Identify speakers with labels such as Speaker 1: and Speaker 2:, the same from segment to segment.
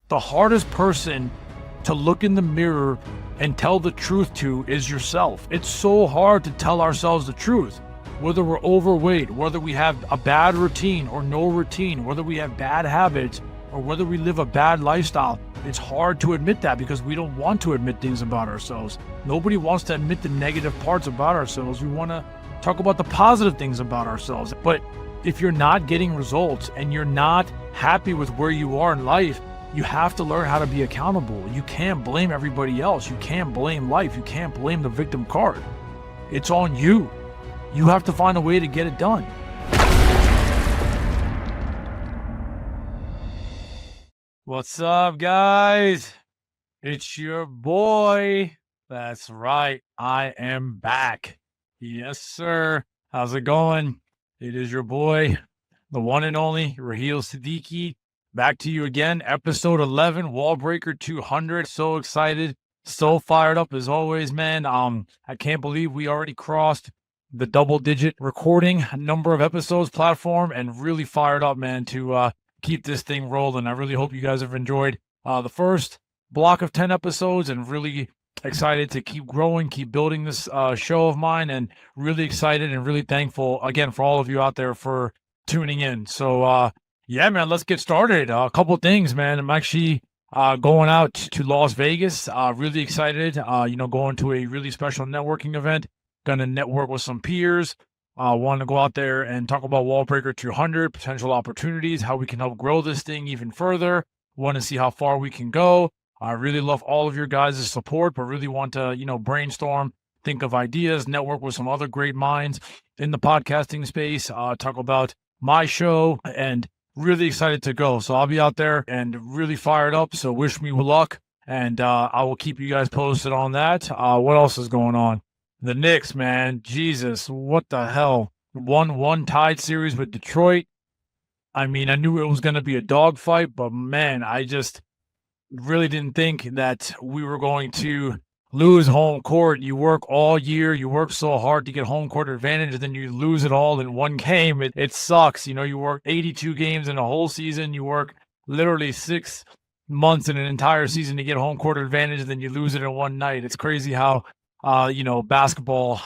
Speaker 1: The hardest person to look in the mirror and tell the truth to is yourself. It's so hard to tell ourselves the truth. Whether we're overweight, whether we have a bad routine or no routine, whether we have bad habits, or whether we live a bad lifestyle, it's hard to admit that because we don't want to admit things about ourselves. Nobody wants to admit the negative parts about ourselves. We want to talk about the positive things about ourselves. But if you're not getting results and you're not happy with where you are in life, you have to learn how to be accountable. You can't blame everybody else. You can't blame life. You can't blame the victim card. It's on you. You have to find a way to get it done. What's up, guys? It's your boy. That's right. I am back. Yes, sir. How's it going? It is your boy, the one and only Raheel Siddiqui. Back to you again. Episode 11, Wall Breaker 200. So excited. So fired up as always, man. I can't believe we already crossed the double-digit recording number of episodes platform, and really fired up, man, to keep this thing rolling. I really hope you guys have enjoyed the first block of 10 episodes, and really excited to keep growing, keep building this show of mine, and really excited and really thankful again for all of you out there for tuning in. So yeah, man, let's get started. A couple things, man. I'm actually going out to Las Vegas. Really excited, going to a really special networking event. Going to network with some peers. Want to go out there and talk about Wall Breaker 200, potential opportunities, how we can help grow this thing even further. Want to see how far we can go. I really love all of your guys' support, but really want to, brainstorm, think of ideas, network with some other great minds in the podcasting space, talk about my show, and really excited to go. So I'll be out there and really fired up. So wish me luck, and I will keep you guys posted on that. What else is going on? The Knicks, man, Jesus, what the hell? 1-1 tied series with Detroit. I mean, I knew it was going to be a dogfight, but man, I just really didn't think that we were going to lose home court. You work all year, you work so hard to get home court advantage, and then you lose it all in one game. It sucks. You work 82 games in a whole season. You work literally 6 months in an entire season to get home court advantage, and then you lose it in one night. It's crazy how basketball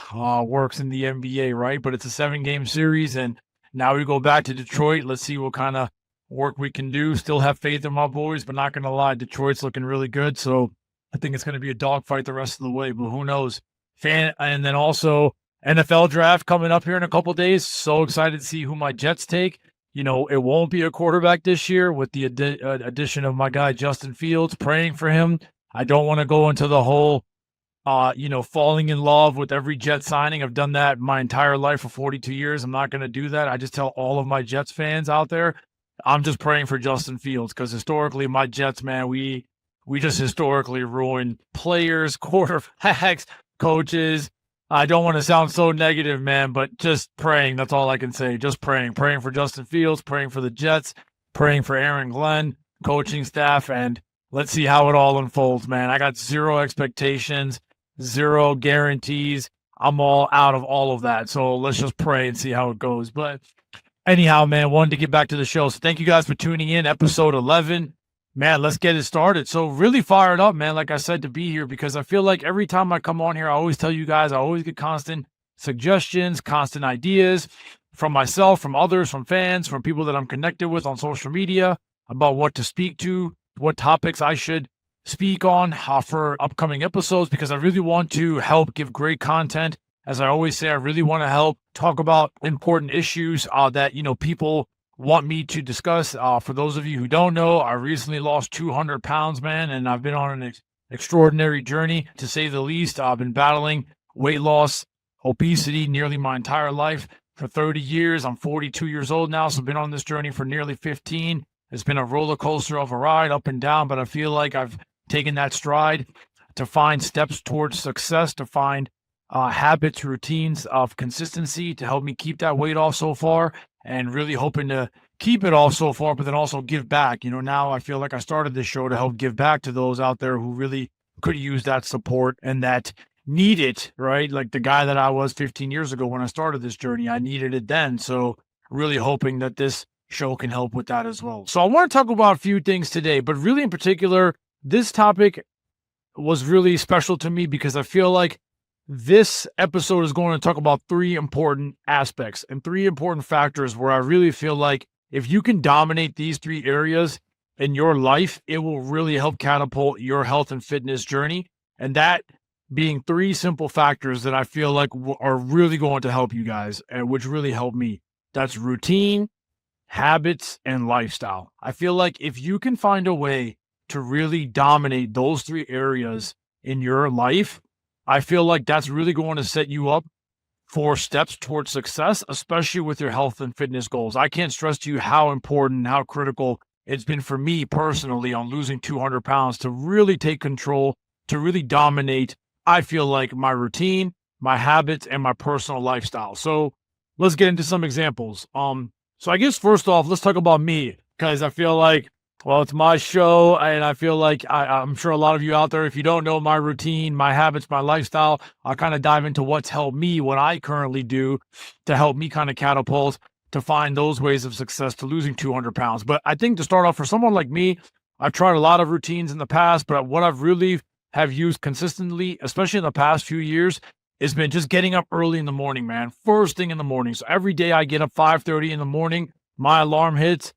Speaker 1: works in the NBA, right? But it's a 7-game series, and now we go back to Detroit. Let's see what kind of work we can do. Still have faith in my boys, but not going to lie, Detroit's looking really good. So I think it's going to be a dogfight the rest of the way, but who knows? And then also NFL draft coming up here in a couple of days. So excited to see who my Jets take. It won't be a quarterback this year with the addition of my guy, Justin Fields, praying for him. I don't want to go into the whole falling in love with every Jet signing. I've done that my entire life for 42 years. I'm not going to do that. I just tell all of my Jets fans out there, I'm just praying for Justin Fields, because historically my Jets, man, we just historically ruin players, quarterbacks, coaches. I don't want to sound so negative, man, but just praying. That's all I can say. Just praying for Justin Fields, praying for the Jets, praying for Aaron Glenn, coaching staff, and let's see how it all unfolds, man. I got zero expectations, zero guarantees. I'm all out of all of that. So let's just pray and see how it goes. But anyhow, man, wanted to get back to the show. So thank you guys for tuning in. Episode 11. Man, let's get it started. So really fired up, man, like I said, to be here, because I feel like every time I come on here, I always tell you guys, I always get constant suggestions, constant ideas from myself, from others, from fans, from people that I'm connected with on social media about what to speak to, what topics I should speak on for upcoming episodes, because I really want to help give great content. As I always say, I really want to help talk about important issues that, people want me to discuss. For those of you who don't know, I recently lost 200 pounds, man, and I've been on an extraordinary journey, to say the least. I've been battling weight loss, obesity nearly my entire life for 30 years. I'm 42 years old now, so I've been on this journey for nearly 15. It's been a roller coaster of a ride, up and down, but I feel like I've taken that stride to find steps towards success, to find habits, routines of consistency to help me keep that weight off so far, and really hoping to keep it off so far, but then also give back. Now I feel like I started this show to help give back to those out there who really could use that support and that need it, right? Like the guy that I was 15 years ago when I started this journey, I needed it then. So really hoping that this show can help with that as well. So I want to talk about a few things today, but really in particular, this topic was really special to me because I feel like this episode is going to talk about three important aspects and three important factors where I really feel like if you can dominate these three areas in your life, it will really help catapult your health and fitness journey. And that being three simple factors that I feel like are really going to help you guys and which really help me. That's routine, habits, and lifestyle. I feel like if you can find a way to really dominate those three areas in your life, I feel like that's really going to set you up for steps towards success, especially with your health and fitness goals. I can't stress to you how important and how critical it's been for me personally on losing 200 pounds to really take control, to really dominate, I feel like, my routine, my habits, and my personal lifestyle. So let's get into some examples. So I guess first off, let's talk about me because I feel like, well, it's my show, and I feel like I'm sure a lot of you out there, if you don't know my routine, my habits, my lifestyle, I'll kind of dive into what's helped me, what I currently do to help me kind of catapult to find those ways of success to losing 200 pounds. But I think to start off, for someone like me, I've tried a lot of routines in the past, but what I've really have used consistently, especially in the past few years, has been just getting up early in the morning, man. First thing in the morning. So every day I get up 5:30 in the morning, my alarm hits.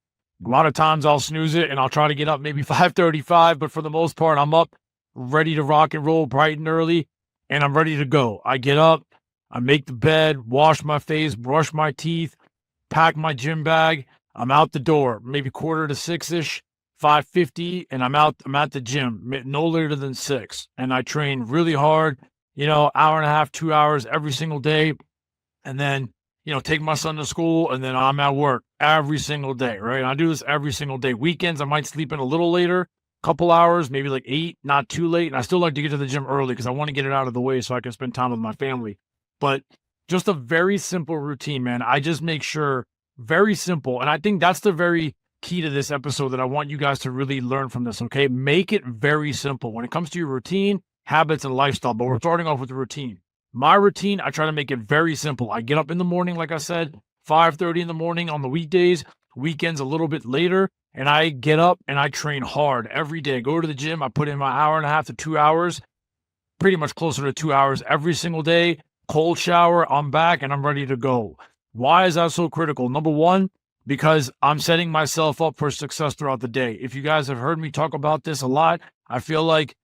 Speaker 1: A lot of times I'll snooze it and I'll try to get up maybe 5:35, but for the most part, I'm up ready to rock and roll bright and early, and I'm ready to go. I get up, I make the bed, wash my face, brush my teeth, pack my gym bag. I'm out the door, maybe 5:45-ish, 5:50, and I'm at the gym no later than 6. And I train really hard, hour and a half, 2 hours every single day. And then, take my son to school, and then I'm at work every single day, right? And I do this every single day. Weekends, I might sleep in a little later, couple hours, maybe like 8, not too late. And I still like to get to the gym early because I want to get it out of the way so I can spend time with my family. But just a very simple routine, man. I just make sure, very simple. And I think that's the very key to this episode that I want you guys to really learn from this, okay? Make it very simple when it comes to your routine, habits, and lifestyle. But we're starting off with the routine. My routine, I try to make it very simple. I get up in the morning, like I said, 5:30 in the morning on the weekdays, weekends a little bit later, and I get up and I train hard every day. I go to the gym, I put in my hour and a half to 2 hours, pretty much closer to 2 hours every single day. Cold shower, I'm back and I'm ready to go. Why is that so critical? Number one, because I'm setting myself up for success throughout the day. If you guys have heard me talk about this a lot, I feel like,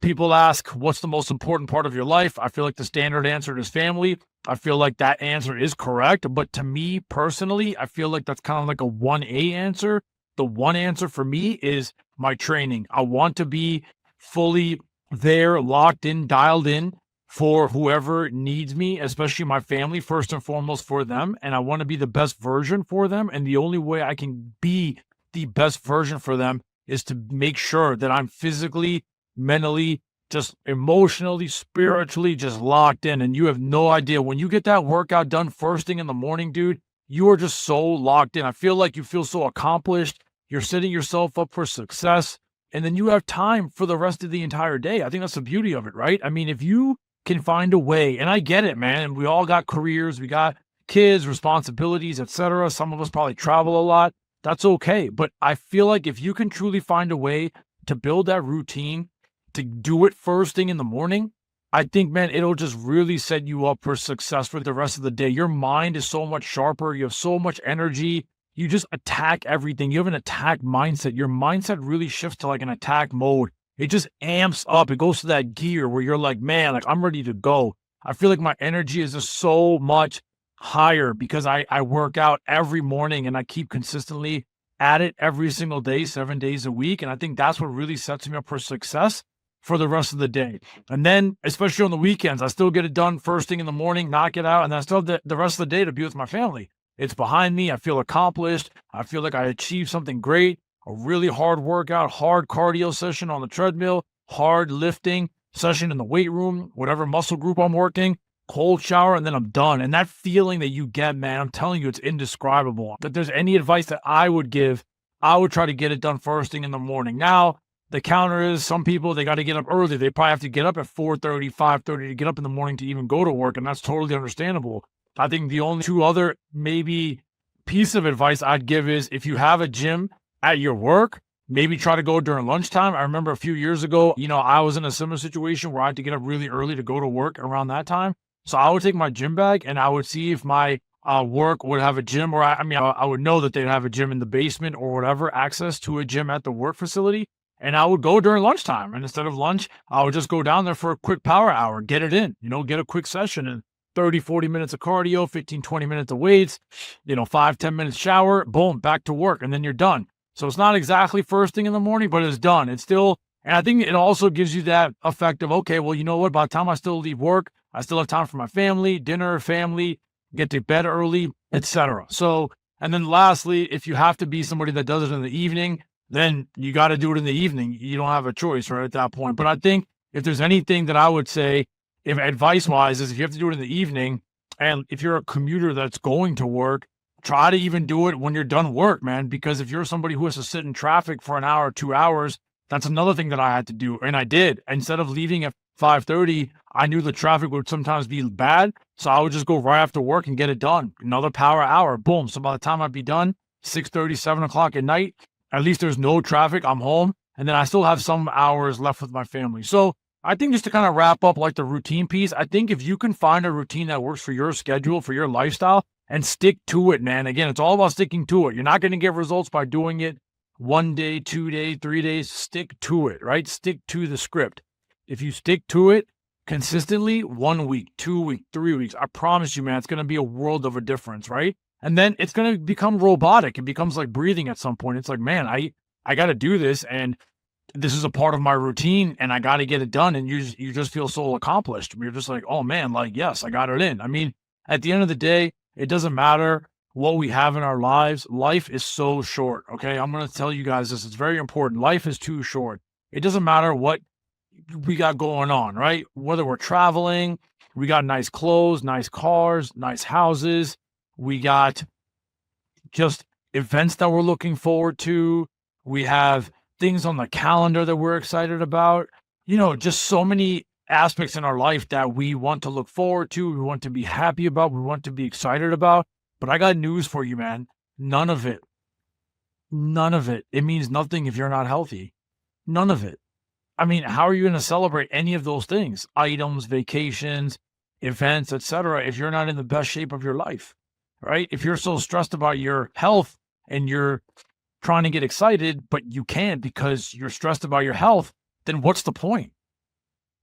Speaker 1: people ask, what's the most important part of your life? I feel like the standard answer is family. I feel like that answer is correct. But to me personally, I feel like that's kind of like a 1A answer. The one answer for me is my training. I want to be fully there, locked in, dialed in for whoever needs me, especially my family, first and foremost for them. And I want to be the best version for them. And the only way I can be the best version for them is to make sure that I'm physically, mentally, just emotionally, spiritually, just locked in. And you have no idea when you get that workout done first thing in the morning, dude, you are just so locked in. I feel like you feel so accomplished. You're setting yourself up for success. And then you have time for the rest of the entire day. I think that's the beauty of it, right? I mean, if you can find a way, and I get it, man. We all got careers, we got kids, responsibilities, etc. Some of us probably travel a lot. That's okay. But I feel like if you can truly find a way to build that routine, to do it first thing in the morning, I think, man, it'll just really set you up for success for the rest of the day. Your mind is so much sharper. You have so much energy. You just attack everything. You have an attack mindset. Your mindset really shifts to like an attack mode. It just amps up. It goes to that gear where you're like, man, like I'm ready to go. I feel like my energy is just so much higher because I work out every morning and I keep consistently at it every single day, 7 days a week. And I think that's what really sets me up for success for the rest of the day. And then, especially on the weekends, I still get it done first thing in the morning, knock it out, and then I still have the rest of the day to be with my family. It's behind me. I feel accomplished. I feel like I achieved something great. A really hard workout, hard cardio session on the treadmill, hard lifting session in the weight room, whatever muscle group I'm working, cold shower, and then I'm done. And that feeling that you get, man, I'm telling you, it's indescribable. If there's any advice that I would give, I would try to get it done first thing in the morning. Now, the counter is some people, they got to get up early. They probably have to get up at 4:30, 5:30 to get up in the morning to even go to work. And that's totally understandable. I think the only two other maybe piece of advice I'd give is if you have a gym at your work, maybe try to go during lunchtime. I remember a few years ago, I was in a similar situation where I had to get up really early to go to work around that time. So I would take my gym bag and I would see if my work would have a gym, or I would know that they'd have a gym in the basement or whatever, access to a gym at the work facility. And I would go during lunchtime. And instead of lunch, I would just go down there for a quick power hour, get it in, get a quick session and 30, 40 minutes of cardio, 15, 20 minutes of weights, 5, 10 minutes shower, boom, back to work. And then you're done. So it's not exactly first thing in the morning, but it's done. It's still, and I think it also gives you that effect of, okay, well, you know what? By the time I still leave work, I still have time for my family, dinner, family, get to bed early, etc. So, and then lastly, if you have to be somebody that does it in the evening, then you got to do it in the evening. You don't have a choice, right, at that point. But I think if there's anything that I would say, if advice-wise, is if you have to do it in the evening, and if you're a commuter that's going to work, try to even do it when you're done work, man. Because if you're somebody who has to sit in traffic for an hour, 2 hours, that's another thing that I had to do. And I did. Instead of leaving at 5:30, I knew the traffic would sometimes be bad. So I would just go right after work and get it done. Another power hour, boom. So by the time I'd be done, 6:30, 7 o'clock at night, at least there's no traffic. I'm home. And then I still have some hours left with my family. So I think just to kind of wrap up like the routine piece, I think if you can find a routine that works for your schedule, for your lifestyle, and stick to it, man. Again, it's all about sticking to it. You're not going to get results by doing it 1 day, 2 days, 3 days. Stick to it, right? Stick to the script. If you stick to it consistently, 1 week, 2 weeks, 3 weeks, I promise you, man, it's going to be a world of a difference, right? And then it's going to become robotic. It becomes like breathing at some point. It's like, man, I got to do this, and this is a part of my routine, and I got to get it done. And you just feel so accomplished. You're just like, oh man, like, yes, I got it in. I mean, at the end of the day, it doesn't matter what we have in our lives. Life is so short. Okay. I'm going to tell you guys this. It's very important. Life is too short. It doesn't matter what we got going on, right? Whether we're traveling, we got nice clothes, nice cars, nice houses. We got just events that we're looking forward to. We have things on the calendar that we're excited about, just so many aspects in our life that we want to look forward to, we want to be happy about, we want to be excited about. But I got news for you, man. None of it. It means nothing if you're not healthy. None of it. I mean, how are you going to celebrate any of those things, items, vacations, events, etc., if you're not in the best shape of your life, right? If you're so stressed about your health and you're trying to get excited, but you can't because you're stressed about your health, then what's the point?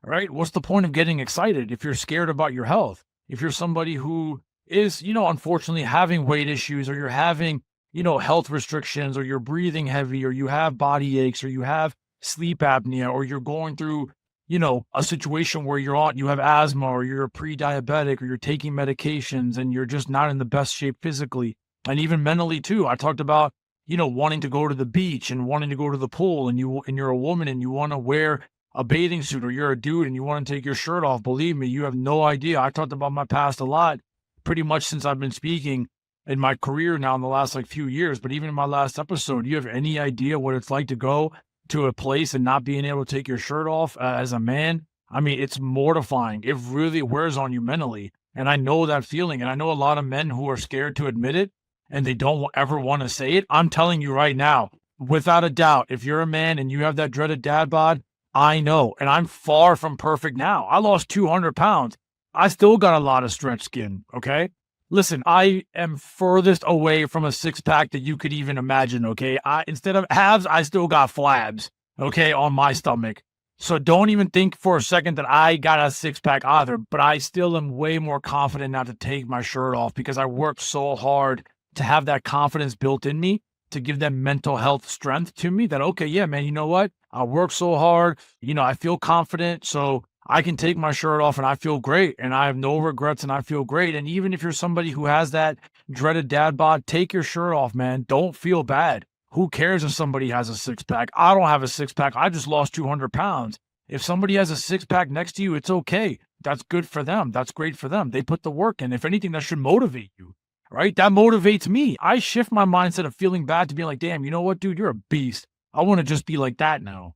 Speaker 1: Right? What's the point of getting excited if you're scared about your health? If you're somebody who is, unfortunately having weight issues, or you're having, health restrictions, or you're breathing heavy, or you have body aches, or you have sleep apnea, or you're going through, a situation where you have asthma, or you're pre-diabetic, or you're taking medications and you're just not in the best shape physically and even mentally too. I talked about, wanting to go to the beach and wanting to go to the pool, and you're a woman and you want to wear a bathing suit, or you're a dude and you want to take your shirt off. Believe me, you have no idea. I talked about my past a lot, pretty much since I've been speaking in my career now in the last few years. But even in my last episode, you have any idea what it's like to go to a place and not being able to take your shirt off as a man? I mean, it's mortifying. It really wears on you mentally. And I know that feeling. And I know a lot of men who are scared to admit it and they don't ever want to say it. I'm telling you right now, without a doubt, if you're a man and you have that dreaded dad bod, I know. And I'm far from perfect now. I lost 200 pounds. I still got a lot of stretch skin. Okay. Listen, I am furthest away from a six-pack that you could even imagine, okay? Instead of abs, I still got flabs, okay, on my stomach. So don't even think for a second that I got a six-pack either, but I still am way more confident now to take my shirt off because I worked so hard to have that confidence built in me, to give that mental health strength to me that, okay, yeah, man, you know what? I worked so hard, I feel confident, so I can take my shirt off and I feel great and I have no regrets and I feel great. And even if you're somebody who has that dreaded dad bod, take your shirt off, man. Don't feel bad. Who cares if somebody has a six-pack? I don't have a six-pack. I just lost 200 pounds. If somebody has a six-pack next to you, it's okay. That's good for them. That's great for them. They put the work in. If anything, that should motivate you, right? That motivates me. I shift my mindset of feeling bad to being like, damn, you know what, dude? You're a beast. I want to just be like that now,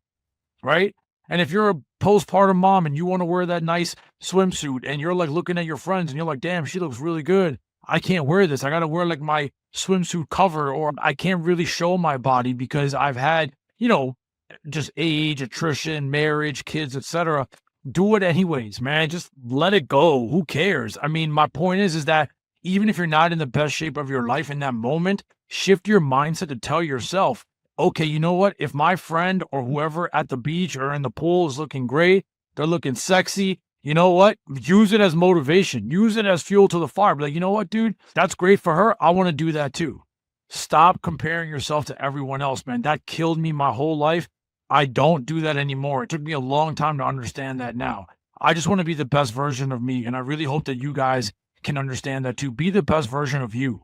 Speaker 1: right? And if you're a postpartum mom and you want to wear that nice swimsuit and you're like looking at your friends and you're like, damn, she looks really good. I can't wear this. I got to wear like my swimsuit cover, or I can't really show my body because I've had, just age, attrition, marriage, kids, etc. Do it anyways, man. Just let it go. Who cares? I mean, my point is that even if you're not in the best shape of your life in that moment, shift your mindset to tell yourself, okay, you know what? If my friend or whoever at the beach or in the pool is looking great, they're looking sexy, you know what? Use it as motivation. Use it as fuel to the fire. Be like, you know what, dude? That's great for her. I want to do that too. Stop comparing yourself to everyone else, man. That killed me my whole life. I don't do that anymore. It took me a long time to understand that now. I just want to be the best version of me. And I really hope that you guys can understand that too. Be the best version of you.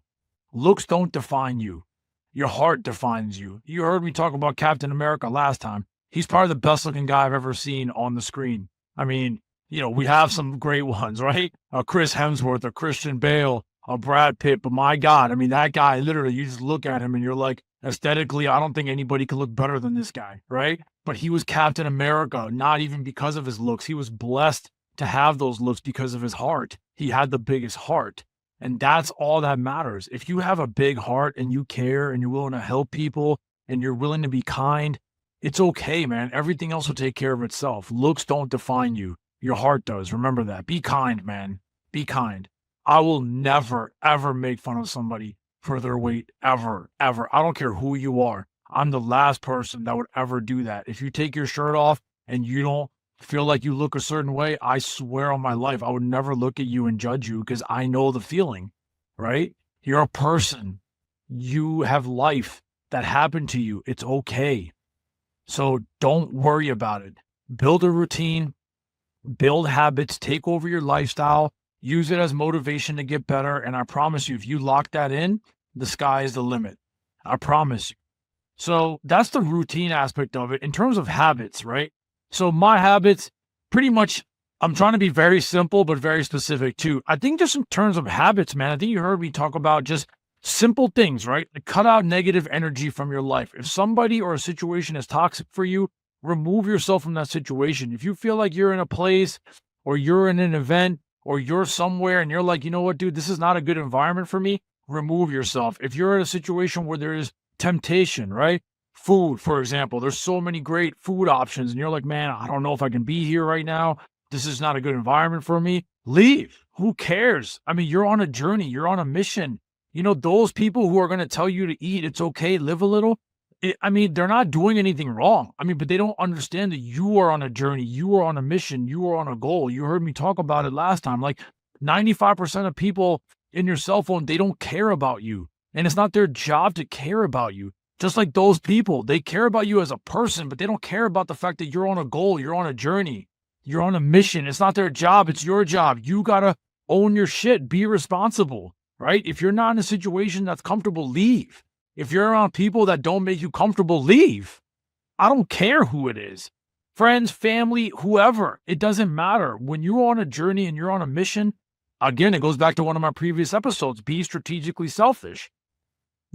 Speaker 1: Looks don't define you. Your heart defines you. You heard me talk about Captain America last time. He's probably the best looking guy I've ever seen on the screen. I mean, we have some great ones, right? Chris Hemsworth, a Christian Bale, a Brad Pitt. But my God, I mean, that guy, literally, you just look at him and you're like, aesthetically, I don't think anybody could look better than this guy, right? But he was Captain America, not even because of his looks. He was blessed to have those looks because of his heart. He had the biggest heart. And that's all that matters. If you have a big heart and you care and you're willing to help people and you're willing to be kind, it's okay, man. Everything else will take care of itself. Looks don't define you. Your heart does. Remember that. Be kind, man. Be kind. I will never, ever make fun of somebody for their weight, ever, ever. I don't care who you are. I'm the last person that would ever do that. If you take your shirt off and you don't feel like you look a certain way, I swear on my life, I would never look at you and judge you because I know the feeling, right? You're a person. You have life that happened to you. It's okay. So don't worry about it. Build a routine, build habits, take over your lifestyle, use it as motivation to get better. And I promise you, if you lock that in, the sky is the limit. I promise you. So that's the routine aspect of it. In terms of habits, right? So my habits, pretty much, I'm trying to be very simple, but very specific too. I think just in terms of habits, man, I think you heard me talk about just simple things, right? Cut out negative energy from your life. If somebody or a situation is toxic for you, remove yourself from that situation. If you feel like you're in a place or you're in an event or you're somewhere and you're like, you know what, dude, this is not a good environment for me, remove yourself. If you're in a situation where there is temptation, right? Food, for example, there's so many great food options and you're like, man, I don't know if I can be here right now. This is not a good environment for me. Leave. Who cares? I mean, you're on a journey. You're on a mission. Those people who are going to tell you to eat, it's okay, live a little. They're not doing anything wrong. But they don't understand that you are on a journey. You are on a mission. You are on a goal. You heard me talk about it last time. Like 95% of people in your cell phone, they don't care about you. And it's not their job to care about you. Just like those people, they care about you as a person, but they don't care about the fact that you're on a goal. You're on a journey. You're on a mission. It's not their job. It's your job. You got to own your shit. Be responsible, right? If you're not in a situation that's comfortable, leave. If you're around people that don't make you comfortable, leave. I don't care who it is. Friends, family, whoever. It doesn't matter. When you're on a journey and you're on a mission, again, it goes back to one of my previous episodes. Be strategically selfish.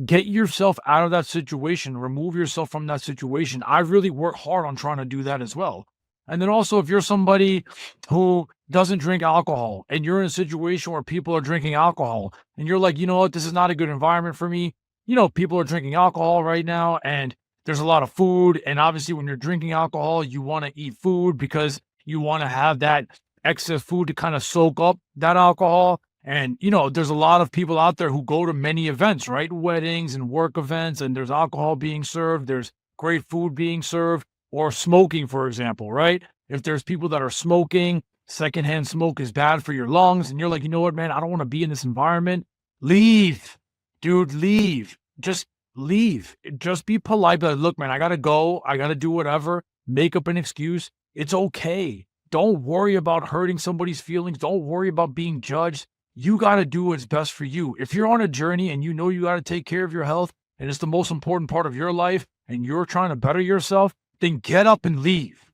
Speaker 1: Get yourself out of that situation. Remove yourself from that situation. I really work hard on trying to do that as well. And then also, if you're somebody who doesn't drink alcohol and you're in a situation where people are drinking alcohol and you're like, you know what, this is not a good environment for me. People are drinking alcohol right now and there's a lot of food. And obviously when you're drinking alcohol, you want to eat food because you want to have that excess food to kind of soak up that alcohol. And, there's a lot of people out there who go to many events, right? Weddings and work events, and there's alcohol being served. There's great food being served, or smoking, for example, right? If there's people that are smoking, secondhand smoke is bad for your lungs. And you're like, you know what, man, I don't want to be in this environment. Leave, dude, leave. Just leave. Just be polite. But look, man, I got to go. I got to do whatever. Make up an excuse. It's okay. Don't worry about hurting somebody's feelings. Don't worry about being judged. You got to do what's best for you. If you're on a journey and you know you got to take care of your health and it's the most important part of your life and you're trying to better yourself, then get up and leave.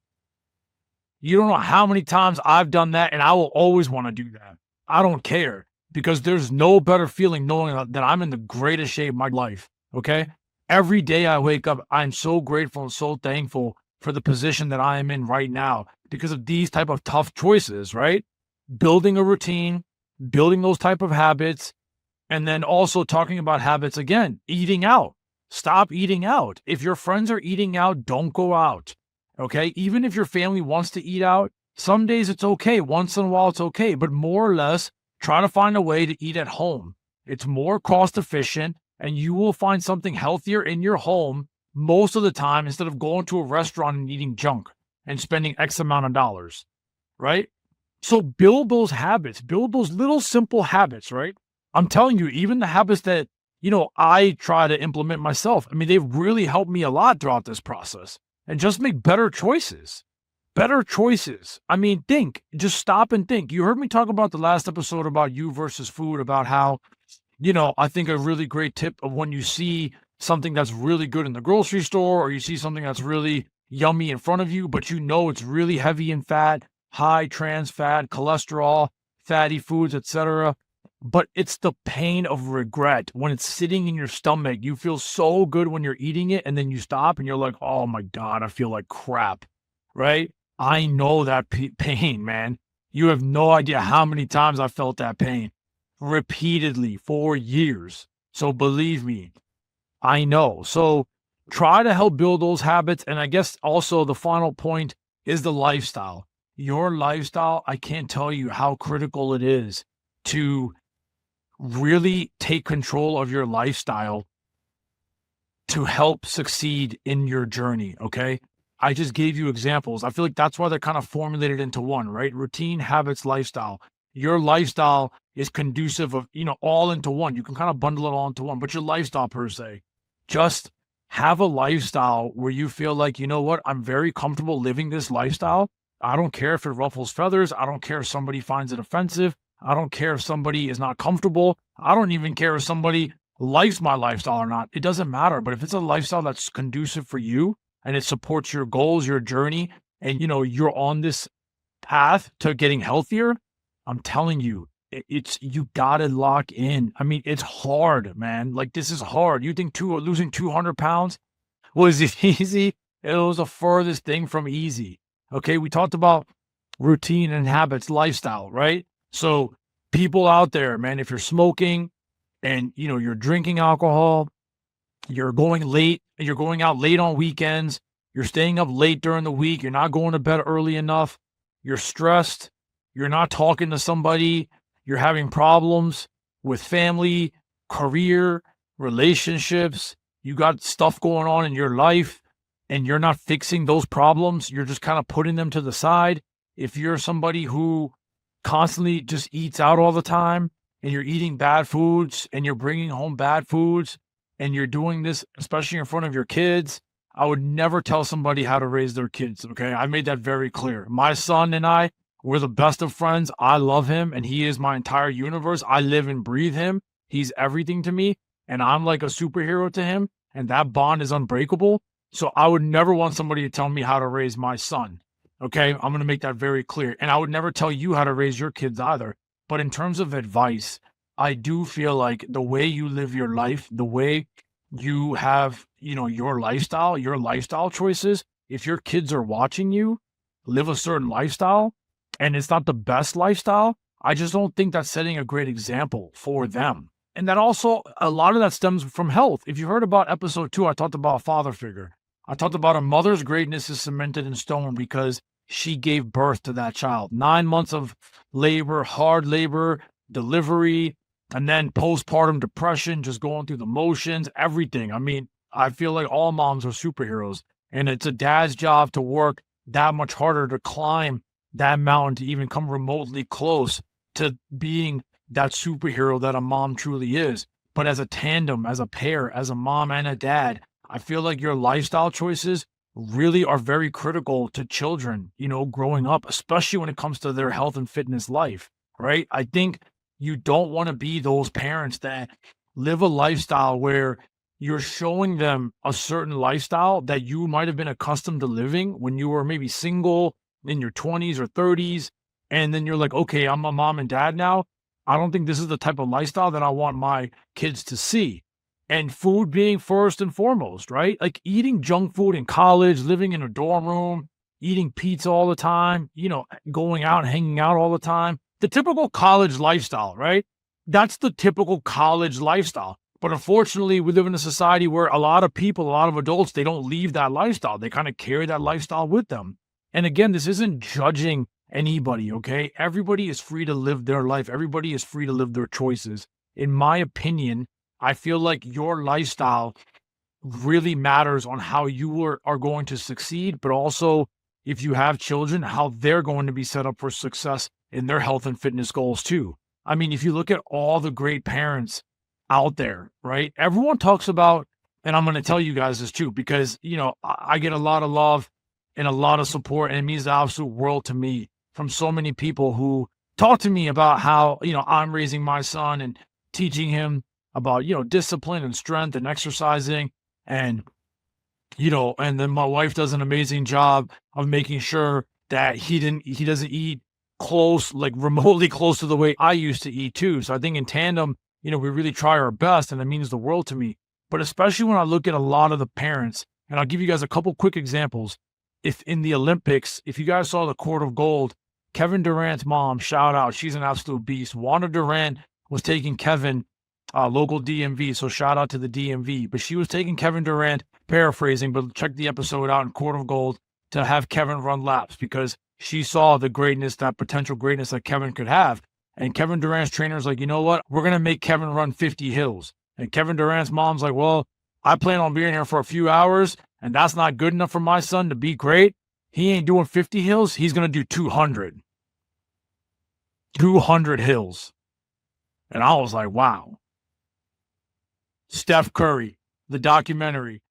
Speaker 1: You don't know how many times I've done that and I will always want to do that. I don't care because there's no better feeling knowing that I'm in the greatest shape of my life, okay? Every day I wake up, I'm so grateful and so thankful for the position that I am in right now because of these type of tough choices, right? Building a routine, building those type of habits, And then also talking about habits again, eating out. Stop eating out. If your friends are eating out, don't go out. Okay. Even if your family wants to eat out, some days it's okay. Once in a while, it's okay. But more or less, try to find a way to eat at home. It's more cost efficient and you will find something healthier in your home most of the time instead of going to a restaurant and eating junk and spending X amount of dollars. Right. So build those habits, build those little simple habits, right? I'm telling you, even the habits that, I try to implement myself. I mean, they've really helped me a lot throughout this process and just make better choices. Better choices. I mean, just stop and think. You heard me talk about the last episode about you versus food, about how, I think a really great tip of when you see something that's really good in the grocery store or you see something that's really yummy in front of you, but it's really heavy in fat, high trans fat, cholesterol, fatty foods, etc. But it's the pain of regret when it's sitting in your stomach. You feel so good when you're eating it, and then you stop and you're like, oh my God, I feel like crap, right? I know that pain, man. You have no idea how many times I felt that pain repeatedly for years. So believe me, I know. So try to help build those habits. And I guess also the final point is the lifestyle. Your lifestyle, I can't tell you how critical it is to really take control of your lifestyle to help succeed in your journey. Okay. I just gave you examples. I feel like that's why they're kind of formulated into one, right? Routine, habits, lifestyle. Your lifestyle is conducive of, all into one. You can kind of bundle it all into one, but your lifestyle per se, just have a lifestyle where you feel like, I'm very comfortable living this lifestyle. I don't care if it ruffles feathers. I don't care if somebody finds it offensive. I don't care if somebody is not comfortable. I don't even care if somebody likes my lifestyle or not. It doesn't matter. But if it's a lifestyle that's conducive for you and it supports your goals, your journey, and you're on this path to getting healthier, I'm telling you, you gotta lock in. I mean, it's hard, man. Like, this is hard. You think losing 200 pounds was easy? It was the furthest thing from easy. Okay, we talked about routine and habits, lifestyle, right? So people out there, man, if you're smoking and you're drinking alcohol, you're going out late on weekends, you're staying up late during the week, you're not going to bed early enough, you're stressed, you're not talking to somebody, you're having problems with family, career, relationships, you got stuff going on in your life and you're not fixing those problems, you're just kind of putting them to the side. If you're somebody who constantly just eats out all the time and you're eating bad foods and you're bringing home bad foods and you're doing this, especially in front of your kids, I would never tell somebody how to raise their kids. Okay. I made that very clear. My son and I, we're the best of friends. I love him and he is my entire universe. I live and breathe him. He's everything to me and I'm like a superhero to him and that bond is unbreakable. So I would never want somebody to tell me how to raise my son. Okay, I'm going to make that very clear. And I would never tell you how to raise your kids either. But in terms of advice, I do feel like the way you live your life, the way you have, your lifestyle choices, if your kids are watching you live a certain lifestyle and it's not the best lifestyle, I just don't think that's setting a great example for them. And that also, a lot of that stems from health. If you heard about episode 2, I talked about a father figure. I talked about a mother's greatness is cemented in stone because she gave birth to that child. 9 months of labor, hard labor, delivery, and then postpartum depression, just going through the motions, everything. I mean, I feel like all moms are superheroes. And it's a dad's job to work that much harder to climb that mountain to even come remotely close to being that superhero that a mom truly is. But as a tandem, as a pair, as a mom and a dad, I feel like your lifestyle choices really are very critical to children, growing up, especially when it comes to their health and fitness life, right? I think you don't want to be those parents that live a lifestyle where you're showing them a certain lifestyle that you might have been accustomed to living when you were maybe single in your 20s or 30s. And then you're like, okay, I'm a mom and dad now. I don't think this is the type of lifestyle that I want my kids to see. And food being first and foremost, right? Like eating junk food in college, living in a dorm room, eating pizza all the time, going out and hanging out all the time. The typical college lifestyle, right? that's the typical college lifestyle. But unfortunately, we live in a society where a lot of people, a lot of adults, they don't leave that lifestyle. They kind of carry that lifestyle with them. And again, this isn't judging anybody, okay? Everybody is free to live their life. Everybody is free to live their choices. In my opinion, I feel like your lifestyle really matters on how you are going to succeed, but also if you have children, how they're going to be set up for success in their health and fitness goals too. I mean, if you look at all the great parents out there, right? Everyone talks about, and I'm going to tell you guys this too, because, I get a lot of love and a lot of support, and it means the absolute world to me from so many people who talk to me about how, I'm raising my son and teaching him about, discipline and strength and exercising. And, and then my wife does an amazing job of making sure that he doesn't eat close, like remotely close to the way I used to eat too. So I think in tandem, we really try our best, and it means the world to me. But especially when I look at a lot of the parents, and I'll give you guys a couple quick examples. If in the Olympics, if you guys saw the Court of Gold, Kevin Durant's mom, shout out, she's an absolute beast. Wanda Durant was taking Kevin, local DMV, so shout out to the DMV. But she was taking Kevin Durant, paraphrasing, but check the episode out in Court of Gold, to have Kevin run laps because she saw the greatness, that potential greatness that Kevin could have. And Kevin Durant's trainer's like, you know what? We're going to make Kevin run 50 hills. And Kevin Durant's mom's like, well, I plan on being here for a few hours, and that's not good enough for my son to be great. He ain't doing 50 hills. He's going to do 200. 200 hills. And I was like, wow. Steph Curry, the documentary.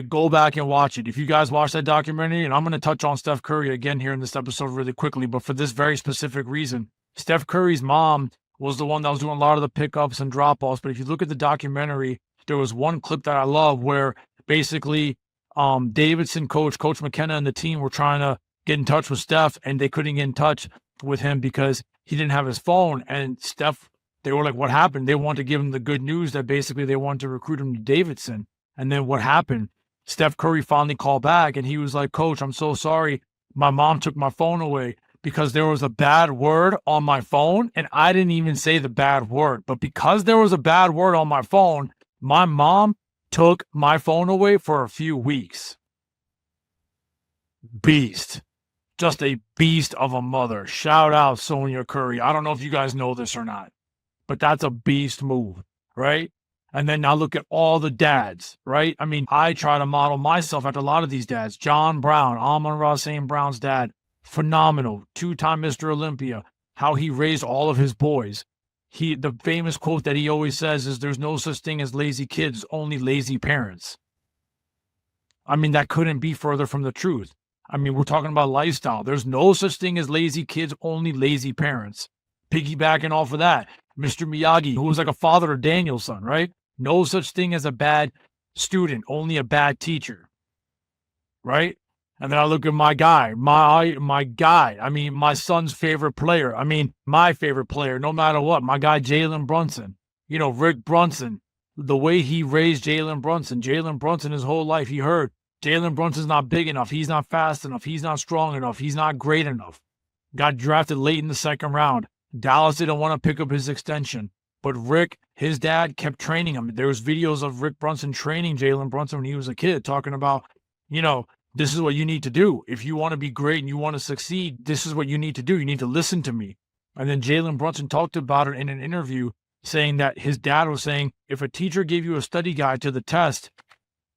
Speaker 1: Go back and watch it. If you guys watch that documentary, and I'm going to touch on Steph Curry again here in this episode really quickly, but for this very specific reason, Steph Curry's mom was the one that was doing a lot of the pickups and drop-offs. But if you look at the documentary, there was one clip that I love where basically Davidson Coach McKenna and the team were trying to get in touch with Steph, and they couldn't get in touch with him because he didn't have his phone. And Steph, they were like, what happened? They wanted to give him the good news that basically they wanted to recruit him to Davidson. And then what happened? Steph Curry finally called back, and he was like, Coach, I'm so sorry. My mom took my phone away because there was a bad word on my phone, and I didn't even say the bad word. But because there was a bad word on my phone, my mom took my phone away for a few weeks. Beast. Just a beast of a mother. Shout out Sonia Curry. I don't know if you guys know this or not, but that's a beast move, right? And then now look at all the dads, right? I mean, I try to model myself after a lot of these dads. John Brown, Amon-Ra St. Brown's dad, phenomenal, two-time Mr. Olympia, how he raised all of his boys. The famous quote that he always says is, there's no such thing as lazy kids, only lazy parents. I mean, that couldn't be further from the truth. I mean, we're talking about lifestyle. There's no such thing as lazy kids, only lazy parents. Piggybacking off of that, Mr. Miyagi, who was like a father to Daniel's son, right? No such thing as a bad student, only a bad teacher, right? And then I look at my guy, I mean, my son's favorite player. I mean, my favorite player, no matter what, my guy, Jalen Brunson. Rick Brunson, the way he raised Jalen Brunson his whole life, he heard Jalen Brunson's not big enough. He's not fast enough. He's not strong enough. He's not great enough. Got drafted late in the second round. Dallas didn't want to pick up his extension. But Rick, his dad, kept training him. There was videos of Rick Brunson training Jalen Brunson when he was a kid, talking about, this is what you need to do. If you want to be great and you want to succeed, this is what you need to do. You need to listen to me. And then Jalen Brunson talked about it in an interview, saying that his dad was saying, if a teacher gave you a study guide to the test,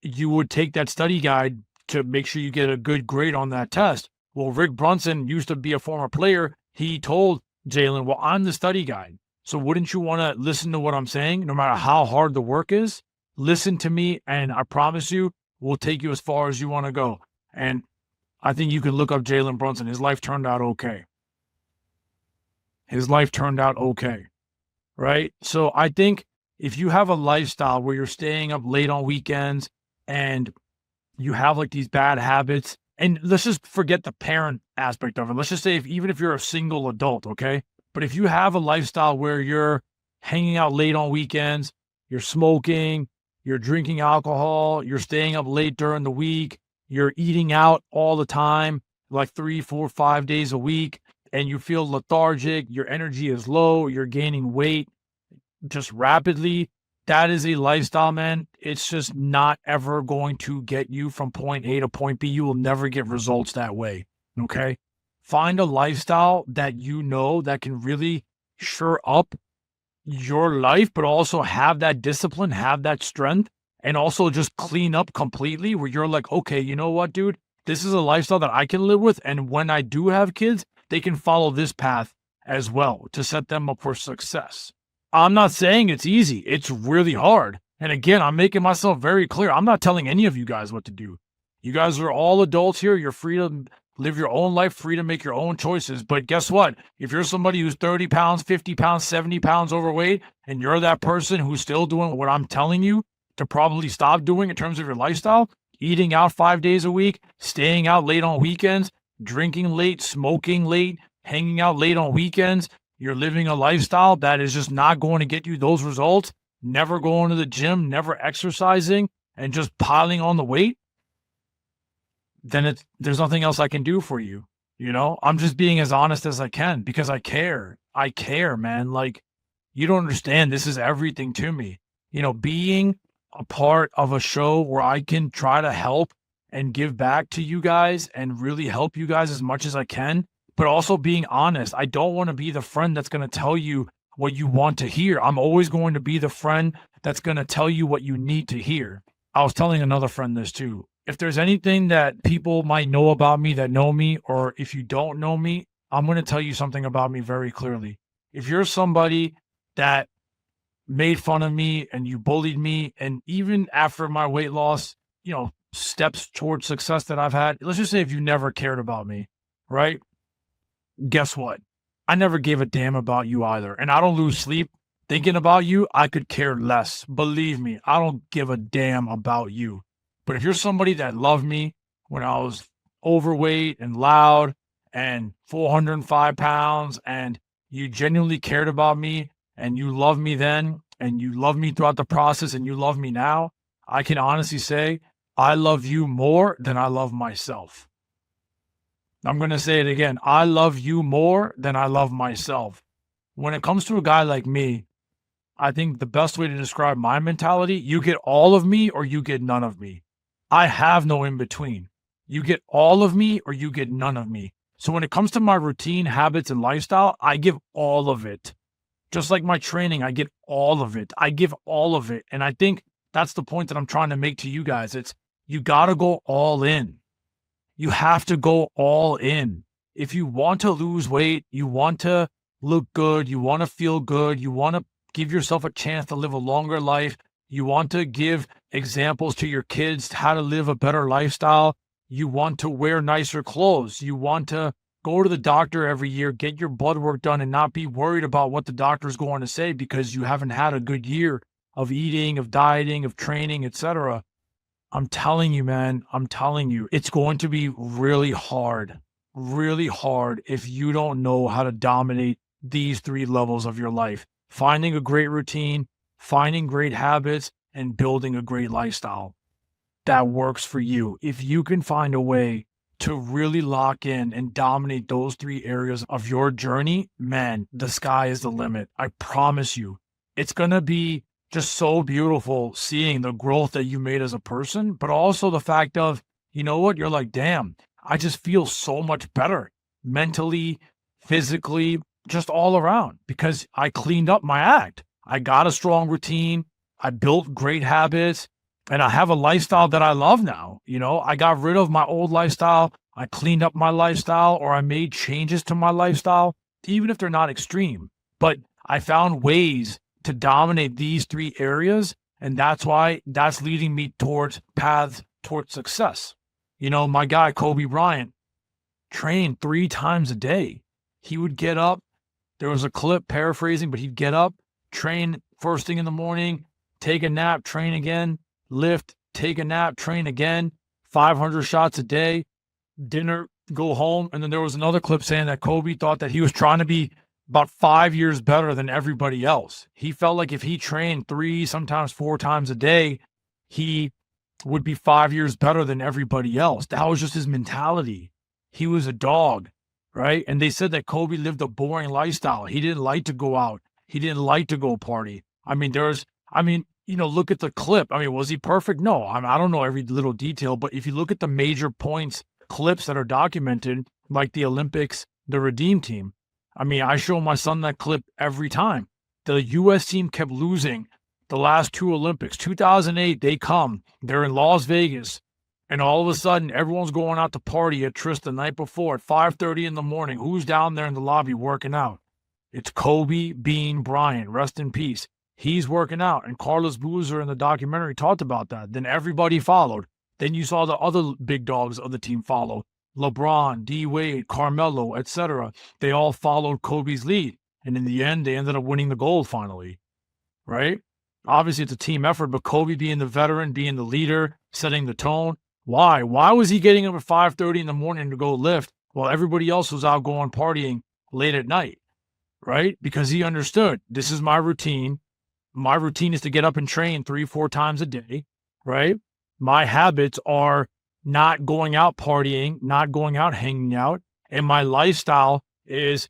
Speaker 1: you would take that study guide to make sure you get a good grade on that test. Well, Rick Brunson used to be a former player. He told Jalen, well, I'm the study guide. So wouldn't you want to listen to what I'm saying? No matter how hard the work is, listen to me, and I promise you, we'll take you as far as you want to go. And I think you can look up Jalen Brunson. His life turned out okay. Right? So I think if you have a lifestyle where you're staying up late on weekends and you have like these bad habits, and let's just forget the parent aspect of it. Let's just say even if you're a single adult, okay? But if you have a lifestyle where you're hanging out late on weekends, you're smoking, you're drinking alcohol, you're staying up late during the week, you're eating out all the time, like 3, 4, 5 days a week, and you feel lethargic, your energy is low, you're gaining weight, just rapidly. That is a lifestyle, man. It's just not ever going to get you from point A to point B. You will never get results that way. Okay. Find a lifestyle that you know that can really sure up your life, but also have that discipline, have that strength, and also just clean up completely where you're like, okay, you know what, dude? This is a lifestyle that I can live with. And when I do have kids, they can follow this path as well to set them up for success. I'm not saying it's easy. It's really hard. And again, I'm making myself very clear. I'm not telling any of you guys what to do. You guys are all adults here. You're free to live your own life, free to make your own choices. But guess what? If you're somebody who's 30 pounds, 50 pounds, 70 pounds overweight, and you're that person who's still doing what I'm telling you to probably stop doing in terms of your lifestyle, eating out 5 days a week, staying out late on weekends, drinking late, smoking late, hanging out late on weekends, you're living a lifestyle that is just not going to get you those results, never going to the gym, never exercising, and just piling on the weight, then there's nothing else I can do for you. You know, I'm just being as honest as I can because I care. I care, man. Like, you don't understand. This is everything to me. You know, being a part of a show where I can try to help and give back to you guys and really help you guys as much as I can, but also being honest. I don't want to be the friend that's going to tell you what you want to hear. I'm always going to be the friend that's going to tell you what you need to hear. I was telling another friend this too. If there's anything that people might know about me that know me, or if you don't know me, I'm going to tell you something about me very clearly. If you're somebody that made fun of me and you bullied me, and even after my weight loss, you know, steps towards success that I've had, let's just say if you never cared about me, right? Guess what? I never gave a damn about you either. And I don't lose sleep thinking about you. I could care less. Believe me, I don't give a damn about you. But if you're somebody that loved me when I was overweight and loud and 405 pounds, and you genuinely cared about me and you loved me then and you love me throughout the process and you love me now, I can honestly say I love you more than I love myself. I'm going to say it again. I love you more than I love myself. When it comes to a guy like me, I think the best way to describe my mentality, you get all of me or you get none of me. I have no in between. You get all of me or you get none of me. So when it comes to my routine, habits, and lifestyle, I give all of it. Just like my training, I get all of it. I give all of it. And I think that's the point that I'm trying to make to you guys. It's you got to go all in. You have to go all in. If you want to lose weight, you want to look good, you want to feel good, you want to give yourself a chance to live a longer life, you want to give examples to your kids how to live a better lifestyle, you want to wear nicer clothes, you want to go to the doctor every year, get your blood work done, and not be worried about what the doctor's going to say because you haven't had a good year of eating, of dieting, of training, etc. I'm telling you, man, I'm telling you, it's going to be really hard if you don't know how to dominate these 3 levels of your life. Finding a great routine, finding great habits, and building a great lifestyle that works for you. If you can find a way to really lock in and dominate those 3 areas of your journey, man, the sky is the limit. I promise you. It's going to be just so beautiful seeing the growth that you made as a person, but also the fact of, you know what, you're like, damn, I just feel so much better mentally, physically, just all around because I cleaned up my act. I got a strong routine. I built great habits and I have a lifestyle that I love now. You know, I got rid of my old lifestyle. I cleaned up my lifestyle, or I made changes to my lifestyle, even if they're not extreme, but I found ways to dominate these 3 areas. And that's why that's leading me towards paths towards success. You know, my guy, Kobe Bryant, trained 3 times a day. He would get up. There was a clip paraphrasing, but he'd get up, train first thing in the morning, take a nap, train again, lift, take a nap, train again, 500 shots a day, dinner, go home. And then there was another clip saying that Kobe thought that he was trying to be about 5 years better than everybody else. He felt like if he trained 3, sometimes 4 times a day, he would be 5 years better than everybody else. That was just his mentality. He was a dog, right? And they said that Kobe lived a boring lifestyle. He didn't like to go out. He didn't like to go party. I mean, look at the clip. I mean, was he perfect? No. I don't know every little detail, but if you look at the major points, clips that are documented, like the Olympics, the Redeem team, I mean, I show my son that clip every time. The U.S. team kept losing the last two Olympics. 2008, they're in Las Vegas, and all of a sudden, everyone's going out to party at Tryst the night before at 5:30 in the morning. Who's down there in the lobby working out? It's Kobe Bean Bryant, rest in peace. He's working out, and Carlos Boozer in the documentary talked about that. Then everybody followed. Then you saw the other big dogs of the team follow. LeBron, D. Wade, Carmelo, etc. They all followed Kobe's lead. And in the end, they ended up winning the gold finally, right? Obviously, it's a team effort, but Kobe being the veteran, being the leader, setting the tone. Why? Why was he getting up at 5:30 in the morning to go lift while everybody else was out going partying late at night, right? Because he understood, this is my routine. My routine is to get up and train 3-4 times a day, right? My habits are not going out partying, not going out hanging out. And my lifestyle is,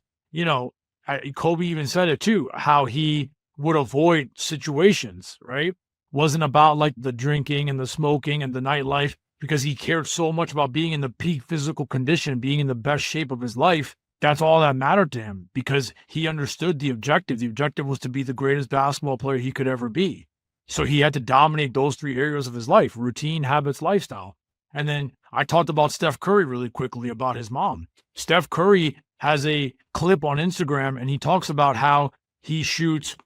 Speaker 1: Kobe even said it too, how he would avoid situations, right? Wasn't about like the drinking and the smoking and the nightlife, because he cared so much about being in the peak physical condition, being in the best shape of his life. That's all that mattered to him, because he understood the objective. The objective was to be the greatest basketball player he could ever be. So he had to dominate those three areas of his life: routine, habits, lifestyle. And then I talked about Steph Curry really quickly, about his mom. Steph Curry has a clip on Instagram, and he talks about how he shoots.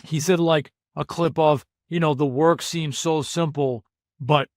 Speaker 1: He said like a clip of, the work seems so simple, but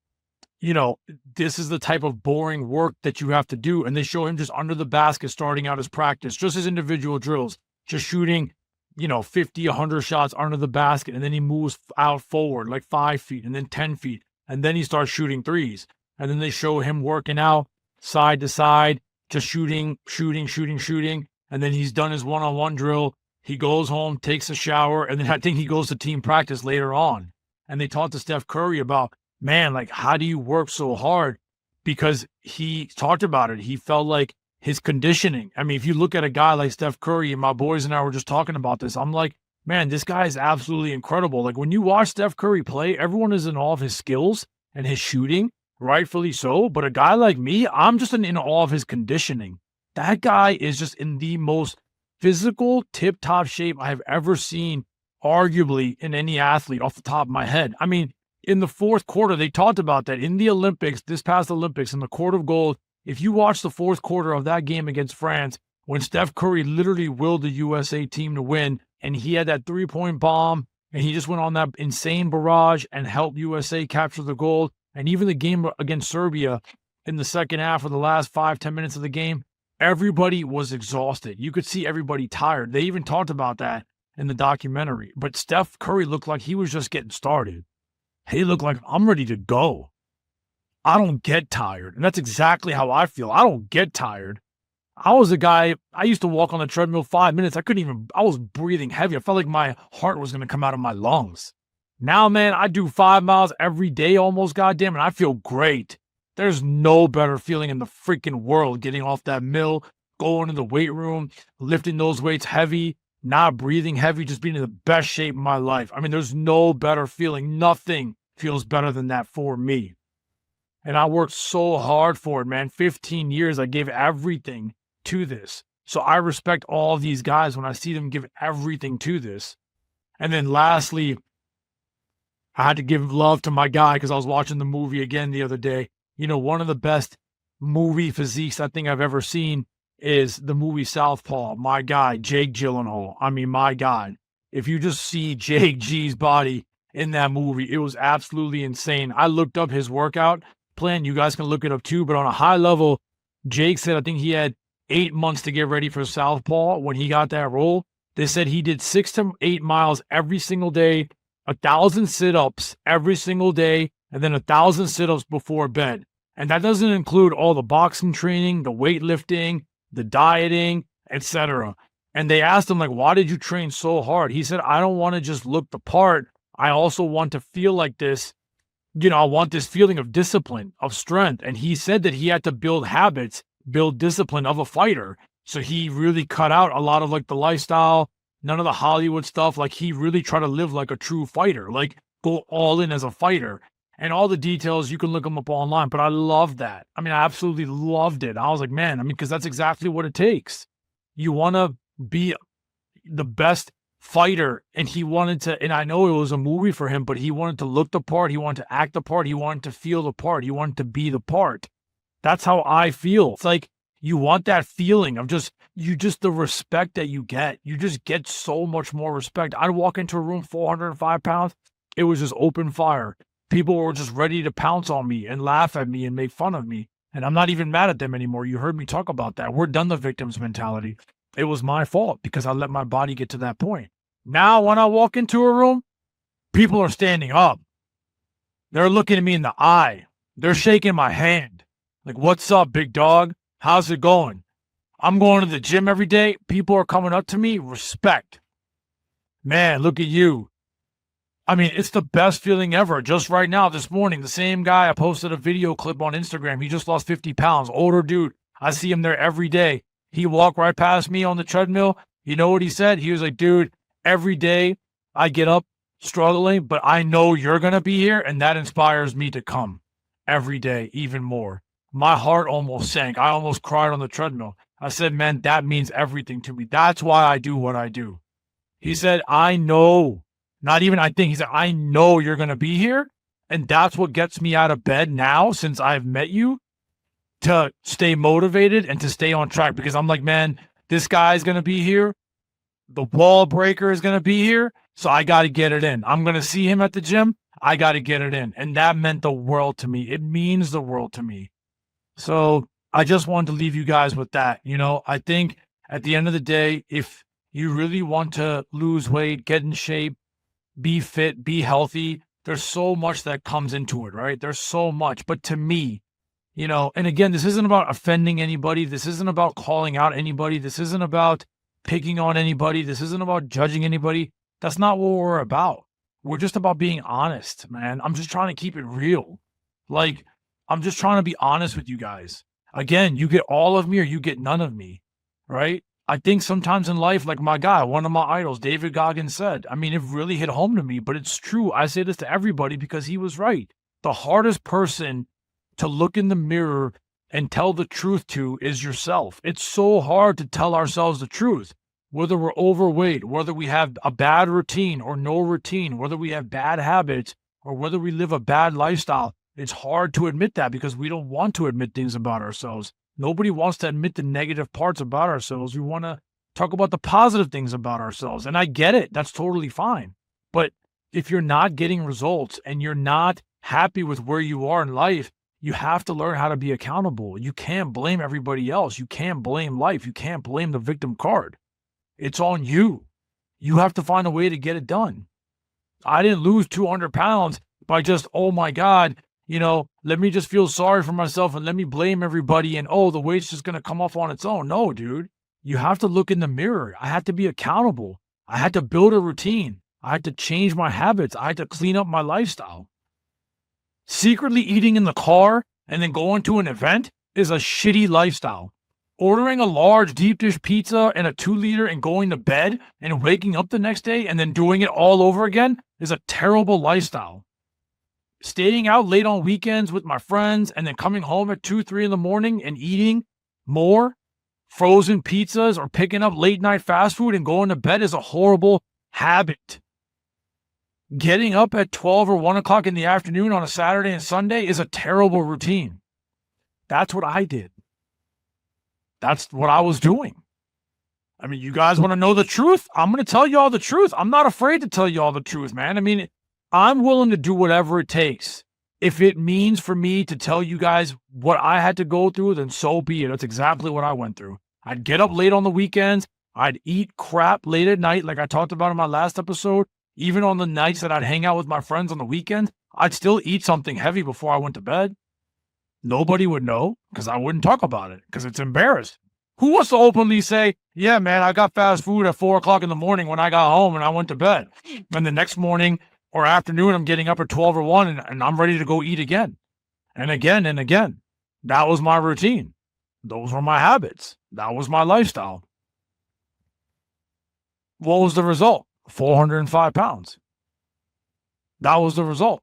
Speaker 1: this is the type of boring work that you have to do. And they show him just under the basket starting out his practice, just his individual drills, just shooting, 50, 100 shots under the basket. And then he moves out forward like 5 feet and then 10 feet. And then he starts shooting threes. And then they show him working out side to side, just shooting. And then he's done his one-on-one drill. He goes home, takes a shower, and then I think he goes to team practice later on. And they talked to Steph Curry about, man, like, how do you work so hard? Because he talked about it. He felt like his conditioning. I mean, if you look at a guy like Steph Curry, and my boys and I were just talking about this, I'm like, man, this guy is absolutely incredible. Like, when you watch Steph Curry play, everyone is in awe of his skills and his shooting, rightfully so. But a guy like me, I'm just in awe of his conditioning. That guy is just in the most physical, tip-top shape I've ever seen, arguably, in any athlete off the top of my head. I mean, in the fourth quarter, they talked about that in the Olympics, this past Olympics, in the Court of Gold. If you watch the fourth quarter of that game against France, when Steph Curry literally willed the USA team to win, and he had that three-point bomb, and he just went on that insane barrage and helped USA capture the gold. And even the game against Serbia in the second half, of the last 5-10 minutes of the game, everybody was exhausted. You could see everybody tired. They even talked about that in the documentary. But Steph Curry looked like he was just getting started. He looked like, I'm ready to go. I don't get tired. And that's exactly how I feel. I don't get tired. I was a guy, I used to walk on the treadmill 5 minutes. I was breathing heavy. I felt like my heart was going to come out of my lungs. Now, man, I do 5 miles every day almost, goddamn, and I feel great. There's no better feeling in the freaking world getting off that mill, going to the weight room, lifting those weights heavy, not breathing heavy, just being in the best shape of my life. I mean, there's no better feeling. Nothing feels better than that for me. And I worked so hard for it, man. 15 years, I gave everything to this. So I respect all of these guys when I see them give everything to this. And then lastly, I had to give love to my guy because I was watching the movie again the other day. One of the best movie physiques I think I've ever seen is the movie Southpaw. My guy, Jake Gyllenhaal. I mean, my God. If you just see Jake G's body in that movie, it was absolutely insane. I looked up his workout plan. You guys can look it up too. But on a high level, Jake said I think he had 8 months to get ready for Southpaw when he got that role. They said he did 6 to 8 miles every single day, 1,000 sit-ups every single day, and then 1,000 sit-ups before bed. And that doesn't include all the boxing training, the weightlifting, the dieting, etc. And they asked him, like, why did you train so hard? He said, I don't want to just look the part. I also want to feel like this. I want this feeling of discipline, of strength. And he said that he had to build habits, build discipline of a fighter. So he really cut out a lot of like the lifestyle, none of the Hollywood stuff. Like, he really tried to live like a true fighter, like go all in as a fighter. And all the details, you can look them up online, but I loved that. I mean, I absolutely loved it. I was like, man, I mean, because that's exactly what it takes. You want to be the best fighter, and he wanted to, and I know it was a movie for him, but he wanted to look the part, he wanted to act the part, he wanted to feel the part, he wanted to be the part. That's how I feel. It's like, you want that feeling of just the respect that you just get so much more respect. I'd walk into a room 405 pounds, it was just open fire. People were just ready to pounce on me and laugh at me and make fun of me. And I'm not even mad at them anymore. You heard me talk about that. We're done the victim's mentality. It was my fault because I let my body get to that point. Now, when I walk into a room, people are standing up. They're looking at me in the eye. They're shaking my hand. Like, what's up, big dog? How's it going? I'm going to the gym every day. People are coming up to me. Respect. Man, look at you. I mean, it's the best feeling ever. Just right now, this morning, the same guy, I posted a video clip on Instagram. He just lost 50 pounds. Older dude. I see him there every day. He walked right past me on the treadmill. You know what he said? He was like, dude, every day I get up struggling, but I know you're going to be here, and that inspires me to come every day even more. My heart almost sank. I almost cried on the treadmill. I said, man, that means everything to me. That's why I do what I do. He said, I know. Not even I think. He said, I know you're going to be here. And that's what gets me out of bed now since I've met you, to stay motivated and to stay on track. Because I'm like, man, this guy's going to be here. The wall breaker is going to be here. So I got to get it in. I'm going to see him at the gym. I got to get it in. And that meant the world to me. It means the world to me. So I just wanted to leave you guys with that. You know, I think at the end of the day, if you really want to lose weight, get in shape, be fit, be healthy, there's so much that comes into it, right? There's so much. But to me, you know, and again, this isn't about offending anybody. This isn't about calling out anybody. This isn't about picking on anybody. This isn't about judging anybody. That's not what we're about. We're just about being honest, man. I'm just trying to keep it real. Like, I'm just trying to be honest with you guys. Again, you get all of me or you get none of me, right? I think sometimes in life, like my guy, one of my idols, David Goggins said, I mean, it really hit home to me, but it's true. I say this to everybody because he was right. The hardest person to look in the mirror and tell the truth to is yourself. It's so hard to tell ourselves the truth, whether we're overweight, whether we have a bad routine or no routine, whether we have bad habits or whether we live a bad lifestyle. It's hard to admit that because we don't want to admit things about ourselves. Nobody wants to admit the negative parts about ourselves. We want to talk about the positive things about ourselves. And I get it. That's totally fine. But if you're not getting results and you're not happy with where you are in life, you have to learn how to be accountable. You can't blame everybody else. You can't blame life. You can't blame the victim card. It's on you. You have to find a way to get it done. I didn't lose 200 pounds by just, oh my God, you know, let me just feel sorry for myself and let me blame everybody and, oh, the weight's just going to come off on its own. No, dude, you have to look in the mirror. I had to be accountable. I had to build a routine. I had to change my habits. I had to clean up my lifestyle. Secretly eating in the car and then going to an event is a shitty lifestyle. Ordering a large deep dish pizza and a 2-liter and going to bed and waking up the next day and then doing it all over again is a terrible lifestyle. Staying out late on weekends with my friends and then coming home at 2, 3 in the morning and eating more frozen pizzas or picking up late night fast food and going to bed is a horrible habit. Getting up at 12 or 1 o'clock in the afternoon on a Saturday and Sunday is a terrible routine. That's what I did. That's what I was doing. I mean, you guys want to know the truth? I'm going to tell you all the truth. I'm not afraid to tell you all the truth, man. I mean, I'm willing to do whatever it takes. If it means for me to tell you guys what I had to go through, then so be it. That's exactly what I went through. I'd get up late on the weekends. I'd eat crap late at night, like I talked about in my last episode. Even on the nights that I'd hang out with my friends on the weekend, I'd still eat something heavy before I went to bed. Nobody would know because I wouldn't talk about it because it's embarrassing. Who wants to openly say, yeah, man, I got fast food at 4 o'clock in the morning when I got home and I went to bed. And the next morning or afternoon, I'm getting up at 12 or 1 and I'm ready to go eat again. And again and again. That was my routine. Those were my habits. That was my lifestyle. what was the result? 405 pounds. That was the result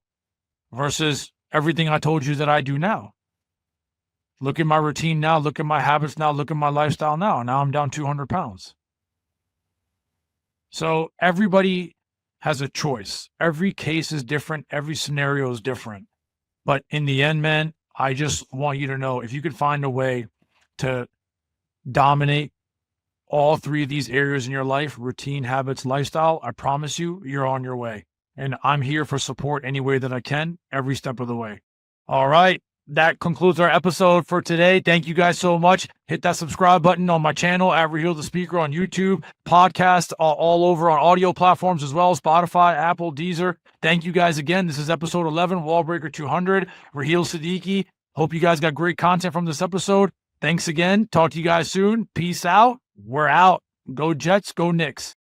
Speaker 1: versus everything I told you that I do now. Look at my routine now. Look at my habits now. Look at my lifestyle now. Now I'm down 200 pounds. So everybody has a choice. Every case is different. Every scenario is different. But in the end, man, I just want you to know if you could find a way to dominate all three of these areas in your life, routine, habits, lifestyle, I promise you, you're on your way. And I'm here for support any way that I can, every step of the way. All right. That concludes our episode for today. Thank you guys so much. Hit that subscribe button on my channel at Raheel the Speaker on YouTube, podcast all over on audio platforms as well, Spotify, Apple, Deezer. Thank you guys again. This is episode 11, Wallbreaker 200, Raheel Siddiqui. Hope you guys got great content from this episode. Thanks again. Talk to you guys soon. Peace out. We're out. Go Jets. Go Knicks.